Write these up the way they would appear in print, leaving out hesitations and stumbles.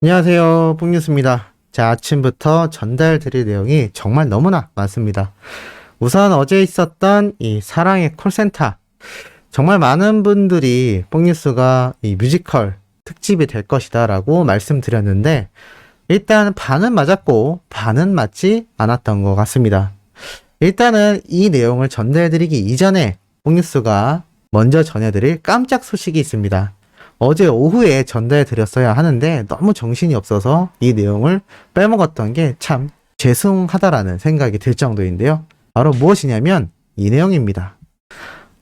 안녕하세요. 뽕뉴스입니다. 자, 아침부터 전달드릴 내용이 정말 너무나 많습니다. 우선 어제 있었던 이 사랑의 콜센터. 정말 많은 분들이 뽕뉴스가 이 뮤지컬 특집이 될 것이다 라고 말씀드렸는데, 일단 반은 맞았고, 반은 맞지 않았던 것 같습니다. 일단은 이 내용을 전달드리기 이전에 뽕뉴스가 먼저 전해드릴 깜짝 소식이 있습니다. 어제 오후에 전달드렸어야 하는데 너무 정신이 없어서 이 내용을 빼먹었던 게 참 죄송하다라는 생각이 들 정도인데요. 바로 무엇이냐면 이 내용입니다.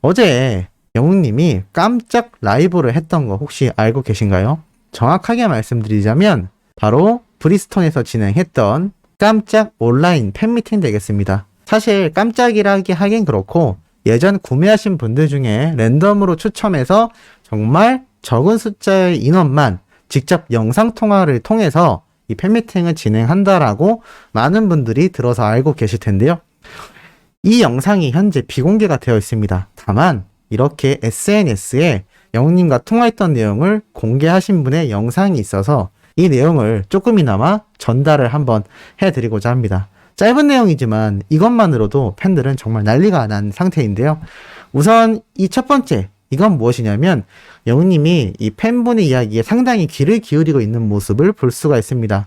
어제 영웅님이 깜짝 라이브를 했던 거 혹시 알고 계신가요? 정확하게 말씀드리자면 바로 브리스톤에서 진행했던 깜짝 온라인 팬미팅 되겠습니다. 사실 깜짝이라기 하긴 그렇고 예전 구매하신 분들 중에 랜덤으로 추첨해서 정말 적은 숫자의 인원만 직접 영상통화를 통해서 이 팬미팅을 진행한다라고 많은 분들이 들어서 알고 계실 텐데요. 이 영상이 현재 비공개가 되어 있습니다. 다만 이렇게 SNS에 영웅님과 통화했던 내용을 공개하신 분의 영상이 있어서 이 내용을 조금이나마 전달을 한번 해드리고자 합니다. 짧은 내용이지만 이것만으로도 팬들은 정말 난리가 난 상태인데요. 우선 이 첫 번째, 이건 무엇이냐면 영웅님이 이 팬분의 이야기에 상당히 귀를 기울이고 있는 모습을 볼 수가 있습니다.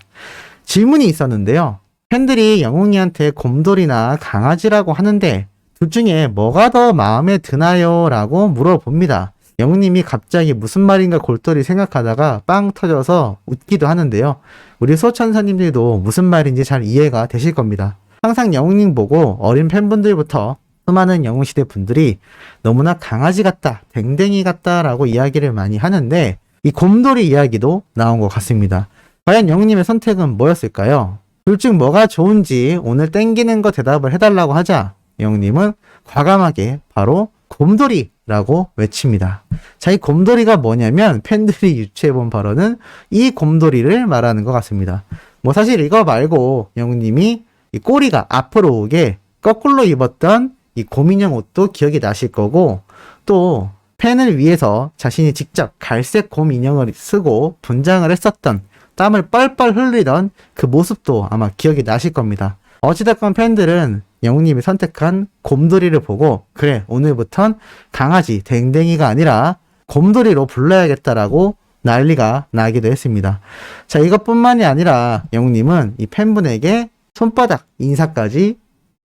질문이 있었는데요. 팬들이 영웅이한테 곰돌이나 강아지라고 하는데 둘 중에 뭐가 더 마음에 드나요? 라고 물어봅니다. 영웅님이 갑자기 무슨 말인가 골똘히 생각하다가 빵 터져서 웃기도 하는데요. 우리 소천사님들도 무슨 말인지 잘 이해가 되실 겁니다. 항상 영웅님 보고 어린 팬분들부터 수많은 영웅시대 분들이 너무나 강아지 같다, 댕댕이 같다 라고 이야기를 많이 하는데 이 곰돌이 이야기도 나온 것 같습니다. 과연 영웅님의 선택은 뭐였을까요? 둘 중 뭐가 좋은지 오늘 땡기는 거 대답을 해달라고 하자 영웅님은 과감하게 바로 곰돌이라고 외칩니다. 자, 이 곰돌이가 뭐냐면 팬들이 유추해본 바로는 이 곰돌이를 말하는 것 같습니다. 뭐 사실 이거 말고 영웅님이 이 꼬리가 앞으로 오게 거꾸로 입었던 이 곰인형 옷도 기억이 나실 거고, 또 팬을 위해서 자신이 직접 갈색 곰 인형을 쓰고 분장을 했었던, 땀을 뻘뻘 흘리던 그 모습도 아마 기억이 나실 겁니다. 어찌됐건 팬들은 영웅님이 선택한 곰돌이를 보고 그래, 오늘부턴 강아지 댕댕이가 아니라 곰돌이로 불러야겠다라고 난리가 나기도 했습니다. 자, 이것뿐만이 아니라 영웅님은 이 팬분에게 손바닥 인사까지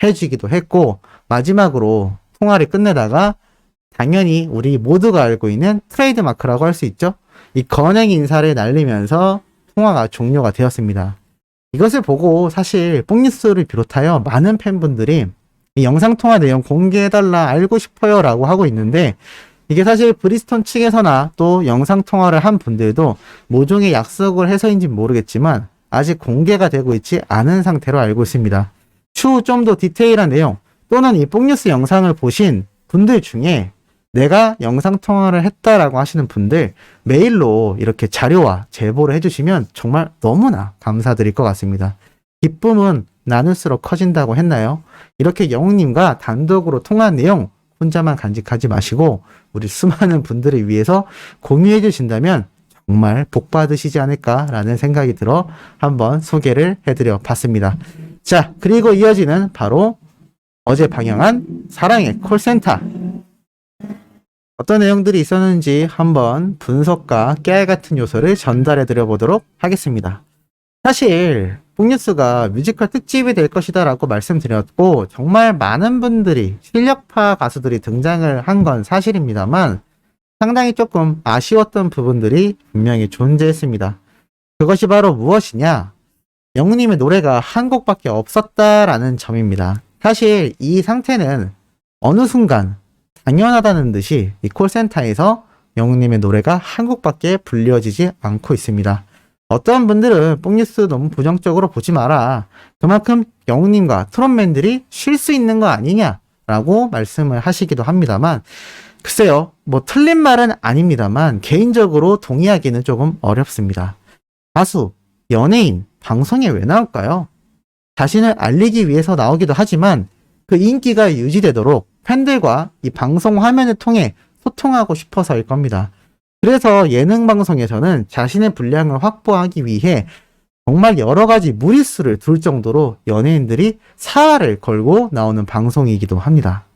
해주기도 했고, 마지막으로 통화를 끝내다가 당연히 우리 모두가 알고 있는 트레이드 마크라고 할 수 있죠. 이 건행 인사를 날리면서 통화가 종료가 되었습니다. 이것을 보고 사실 뽕뉴스를 비롯하여 많은 팬분들이 이 영상통화 내용 공개해달라, 알고 싶어요 라고 하고 있는데, 이게 사실 브리스톤 측에서나 또 영상통화를 한 분들도 모종의 약속을 해서인지 모르겠지만 아직 공개가 되고 있지 않은 상태로 알고 있습니다. 추후 좀 더 디테일한 내용 또는 이 뽕뉴스 영상을 보신 분들 중에 내가 영상통화를 했다라고 하시는 분들 메일로 이렇게 자료와 제보를 해주시면 정말 너무나 감사드릴 것 같습니다. 기쁨은 나눌수록 커진다고 했나요? 이렇게 영웅님과 단독으로 통화한 내용 혼자만 간직하지 마시고 우리 수많은 분들을 위해서 공유해 주신다면 정말 복 받으시지 않을까라는 생각이 들어 한번 소개를 해드려 봤습니다. 자, 그리고 이어지는 바로 어제 방영한 사랑의 콜센터. 어떤 내용들이 있었는지 한번 분석과 깨알 같은 요소를 전달해 드려 보도록 하겠습니다. 사실 뽕뉴스가 뮤지컬 특집이 될 것이다 라고 말씀드렸고 정말 많은 분들이 실력파 가수들이 등장을 한 건 사실입니다만 상당히 조금 아쉬웠던 부분들이 분명히 존재했습니다. 그것이 바로 무엇이냐? 영웅님의 노래가 한 곡밖에 없었다라는 점입니다. 사실 이 상태는 어느 순간 당연하다는 듯이 이 콜센터에서 영웅님의 노래가 한 곡밖에 불려지지 않고 있습니다. 어떤 분들은 뽕뉴스 너무 부정적으로 보지 마라, 그만큼 영웅님과 트롯맨들이 쉴 수 있는 거 아니냐라고 말씀을 하시기도 합니다만, 글쎄요, 뭐 틀린 말은 아닙니다만 개인적으로 동의하기는 조금 어렵습니다. 가수, 연예인, 방송에 왜 나올까요? 자신을 알리기 위해서 나오기도 하지만 그 인기가 유지되도록 팬들과 이 방송 화면을 통해 소통하고 싶어서일 겁니다. 그래서 예능 방송에서는 자신의 분량을 확보하기 위해 정말 여러 가지 무리수를 둘 정도로 연예인들이 사활을 걸고 나오는 방송이기도 합니다.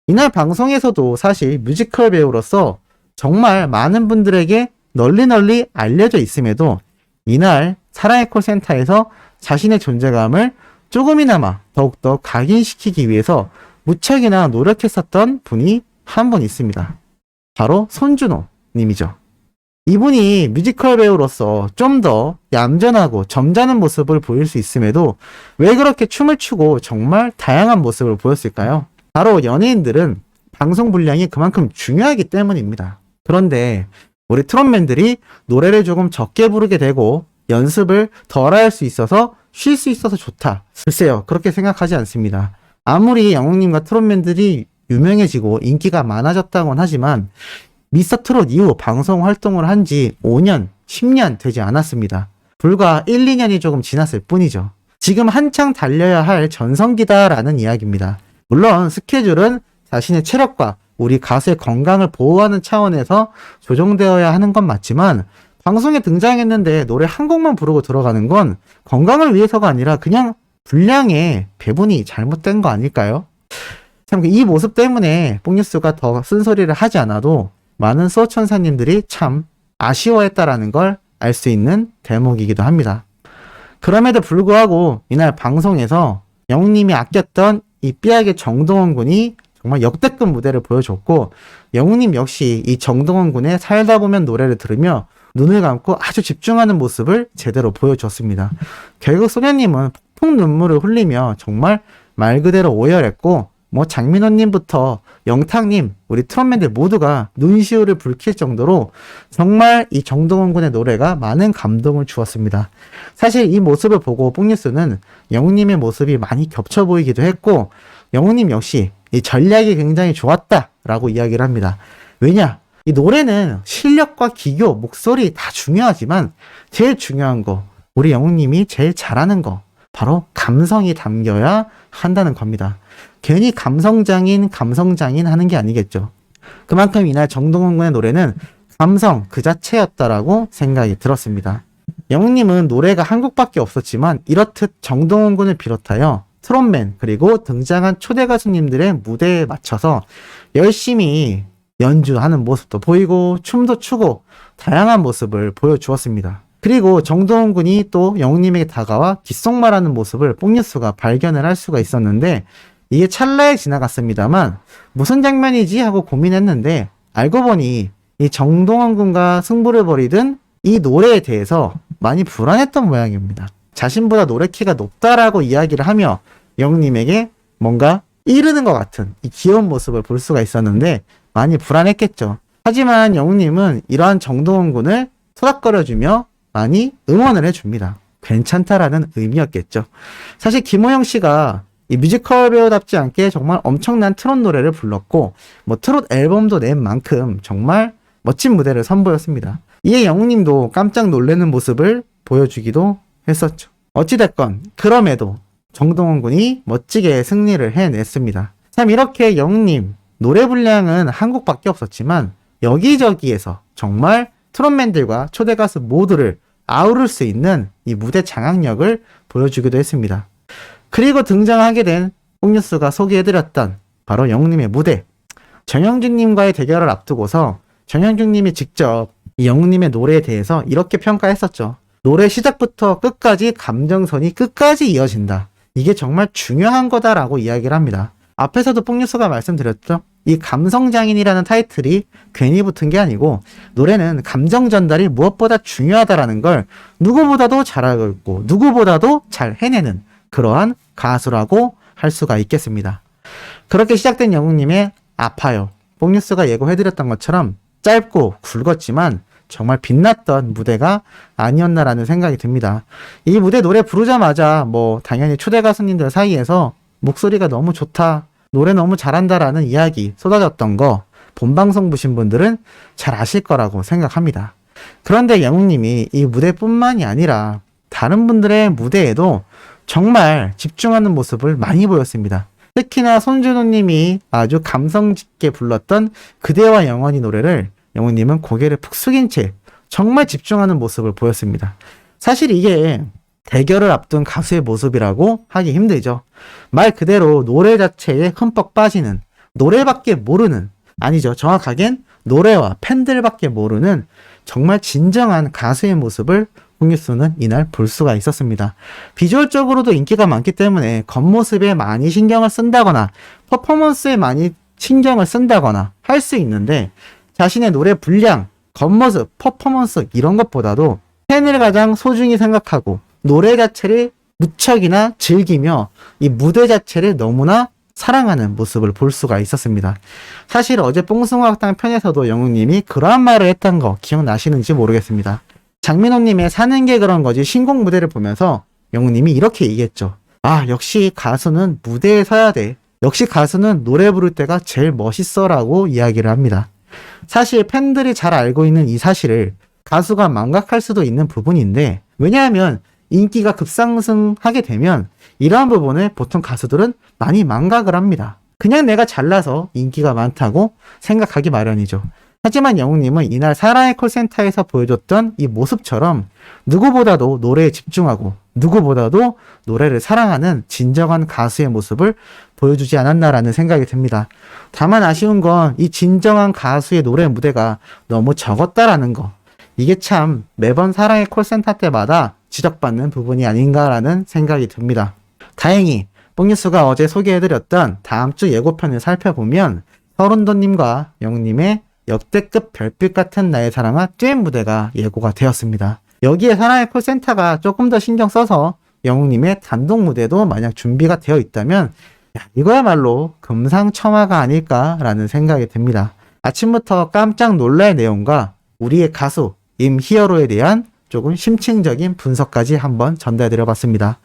이날 방송에서도 사실 뮤지컬 배우로서 정말 많은 분들에게 널리 알려져 있음에도 이날 사랑의 콜센터에서 자신의 존재감을 조금이나마 더욱더 각인시키기 위해서 무척이나 노력했었던 분이 한 분 있습니다. 바로 손준호 님이죠. 이분이 뮤지컬 배우로서 좀 더 얌전하고 점잖은 모습을 보일 수 있음에도 왜 그렇게 춤을 추고 정말 다양한 모습을 보였을까요? 바로 연예인들은 방송 분량이 그만큼 중요하기 때문입니다. 그런데 우리 트롯맨들이 노래를 조금 적게 부르게 되고 연습을 덜 할 수 있어서 쉴 수 있어서 좋다. 글쎄요, 그렇게 생각하지 않습니다. 아무리 영웅님과 트롯맨들이 유명해지고 인기가 많아졌다곤 하지만 미스터 트롯 이후 방송 활동을 한 지 5년, 10년 되지 않았습니다. 불과 1, 2년이 조금 지났을 뿐이죠. 지금 한창 달려야 할 전성기다라는 이야기입니다. 물론 스케줄은 자신의 체력과 우리 가수의 건강을 보호하는 차원에서 조정되어야 하는 건 맞지만 방송에 등장했는데 노래 한 곡만 부르고 들어가는 건 건강을 위해서가 아니라 그냥 분량의 배분이 잘못된 거 아닐까요? 참 이 모습 때문에 뽕뉴스가 더 쓴소리를 하지 않아도 많은 수호천사님들이 참 아쉬워했다라는 걸 알 수 있는 대목이기도 합니다. 그럼에도 불구하고 이날 방송에서 영웅님이 아꼈던 이 삐약의 정동원 군이 정말 역대급 무대를 보여줬고 영웅님 역시 이 정동원 군의 살다 보면 노래를 들으며 눈을 감고 아주 집중하는 모습을 제대로 보여줬습니다. 결국 소녀님은 폭풍 눈물을 흘리며 정말 말 그대로 오열했고 장민호님부터 영탁님, 우리 트롯맨들 모두가 눈시울을 붉힐 정도로 정말 이 정동원 군의 노래가 많은 감동을 주었습니다. 사실 이 모습을 보고 뽕뉴스는 영웅님의 모습이 많이 겹쳐 보이기도 했고 영웅님 역시 이 전략이 굉장히 좋았다라고 이야기를 합니다. 왜냐? 이 노래는 실력과 기교, 목소리 다 중요하지만 제일 중요한 거, 우리 영웅님이 제일 잘하는 거 바로 감성이 담겨야 한다는 겁니다. 괜히 감성장인 하는 게 아니겠죠. 그만큼 이날 정동원 군의 노래는 감성 그 자체였다라고 생각이 들었습니다. 영웅님은 노래가 한 곡밖에 없었지만 이렇듯 정동원 군을 비롯하여 트롯맨 그리고 등장한 초대 가수님들의 무대에 맞춰서 열심히 연주하는 모습도 보이고 춤도 추고 다양한 모습을 보여주었습니다. 그리고 정동원 군이 또 영웅님에게 다가와 귓속말하는 모습을 뽕뉴스가 발견을 할 수가 있었는데 이게 찰나에 지나갔습니다만 무슨 장면이지 하고 고민했는데 알고 보니 이 정동원 군과 승부를 벌이던 이 노래에 대해서 많이 불안했던 모양입니다. 자신보다 노래 키가 높다라고 이야기를 하며 영웅님에게 뭔가 이르는 것 같은 이 귀여운 모습을 볼 수가 있었는데 많이 불안했겠죠. 하지만 영웅님은 이러한 정동원 군을 토닥거려주며 많이 응원을 해줍니다. 괜찮다라는 의미였겠죠. 사실 김호영 씨가 이 뮤지컬 배우답지 않게 정말 엄청난 트롯 노래를 불렀고 트롯 앨범도 낸 만큼 정말 멋진 무대를 선보였습니다. 이에 영웅님도 깜짝 놀라는 모습을 보여주기도 했었죠. 어찌됐건 그럼에도 정동원 군이 멋지게 승리를 해냈습니다. 참 이렇게 영웅님 노래 분량은 한 곡밖에 없었지만 여기저기에서 정말 트롯맨들과 초대 가수 모두를 아우를 수 있는 이 무대 장악력을 보여주기도 했습니다. 그리고 등장하게 된 뽕뉴스가 소개해드렸던 바로 영웅님의 무대, 정영준님과의 대결을 앞두고서 정영준님이 직접 이 영웅님의 노래에 대해서 이렇게 평가했었죠. 노래 시작부터 끝까지 감정선이 끝까지 이어진다. 이게 정말 중요한 거다라고 이야기를 합니다. 앞에서도 뽕뉴스가 말씀드렸죠. 이 감성장인이라는 타이틀이 괜히 붙은 게 아니고 노래는 감정 전달이 무엇보다 중요하다라는 걸 누구보다도 잘 알고 있고 누구보다도 잘 해내는 그러한 가수라고 할 수가 있겠습니다. 그렇게 시작된 영웅님의 아파요. 뽕뉴스가 예고해드렸던 것처럼 짧고 굵었지만 정말 빛났던 무대가 아니었나라는 생각이 듭니다. 이 무대 노래 부르자마자 당연히 초대 가수님들 사이에서 목소리가 너무 좋다, 노래 너무 잘한다라는 이야기 쏟아졌던 거 본방송 보신 분들은 잘 아실 거라고 생각합니다. 그런데 영웅님이 이 무대뿐만이 아니라 다른 분들의 무대에도 정말 집중하는 모습을 많이 보였습니다. 특히나 손준호님이 아주 감성 짙게 불렀던 그대와 영원히 노래를 영웅님은 고개를 푹 숙인 채 정말 집중하는 모습을 보였습니다. 사실 이게 대결을 앞둔 가수의 모습이라고 하기 힘들죠. 말 그대로 노래 자체에 흠뻑 빠지는, 노래밖에 모르는, 아니죠. 정확하겐 노래와 팬들밖에 모르는 정말 진정한 가수의 모습을 홍유수는 이날 볼 수가 있었습니다. 비주얼적으로도 인기가 많기 때문에 겉모습에 많이 신경을 쓴다거나 퍼포먼스에 많이 신경을 쓴다거나 할 수 있는데, 자신의 노래 분량, 겉모습, 퍼포먼스 이런 것보다도 팬을 가장 소중히 생각하고 노래 자체를 무척이나 즐기며 이 무대 자체를 너무나 사랑하는 모습을 볼 수가 있었습니다. 사실 어제 뽕숭아학당 편에서도 영웅님이 그러한 말을 했던 거 기억나시는지 모르겠습니다. 장민호님의 사는 게 그런 거지 신곡 무대를 보면서 영웅님이 이렇게 얘기했죠. 아, 역시 가수는 무대에 서야 돼. 역시 가수는 노래 부를 때가 제일 멋있어 라고 이야기를 합니다. 사실 팬들이 잘 알고 있는 이 사실을 가수가 망각할 수도 있는 부분인데, 왜냐하면 인기가 급상승하게 되면 이러한 부분을 보통 가수들은 많이 망각을 합니다. 그냥 내가 잘나서 인기가 많다고 생각하기 마련이죠. 하지만 영웅님은 이날 사랑의 콜센터에서 보여줬던 이 모습처럼 누구보다도 노래에 집중하고 누구보다도 노래를 사랑하는 진정한 가수의 모습을 보여주지 않았나라는 생각이 듭니다. 다만 아쉬운 건 이 진정한 가수의 노래 무대가 너무 적었다라는 거. 이게 참 매번 사랑의 콜센터 때마다 지적받는 부분이 아닌가라는 생각이 듭니다. 다행히 뽕뉴스가 어제 소개해드렸던 다음 주 예고편을 살펴보면 서른도님과 영웅님의 역대급 별빛 같은 나의 사랑아 듀엣 무대가 예고가 되었습니다. 여기에 사랑의 콜센터가 조금 더 신경 써서 영웅님의 단독 무대도 만약 준비가 되어 있다면 이거야말로 금상첨화가 아닐까라는 생각이 듭니다. 아침부터 깜짝 놀랄 내용과 우리의 가수 임히어로에 대한 조금 심층적인 분석까지 한번 전달드려봤습니다.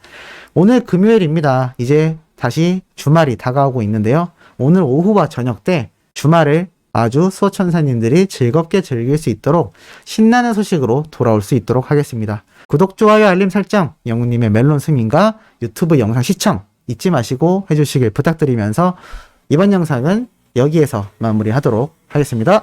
오늘 금요일입니다. 이제 다시 주말이 다가오고 있는데요. 오늘 오후와 저녁 때 주말을 아주 수호천사님들이 즐겁게 즐길 수 있도록 신나는 소식으로 돌아올 수 있도록 하겠습니다. 구독, 좋아요, 알림 설정, 영웅님의 멜론 스밍과 유튜브 영상 시청 잊지 마시고 해주시길 부탁드리면서 이번 영상은 여기에서 마무리하도록 하겠습니다.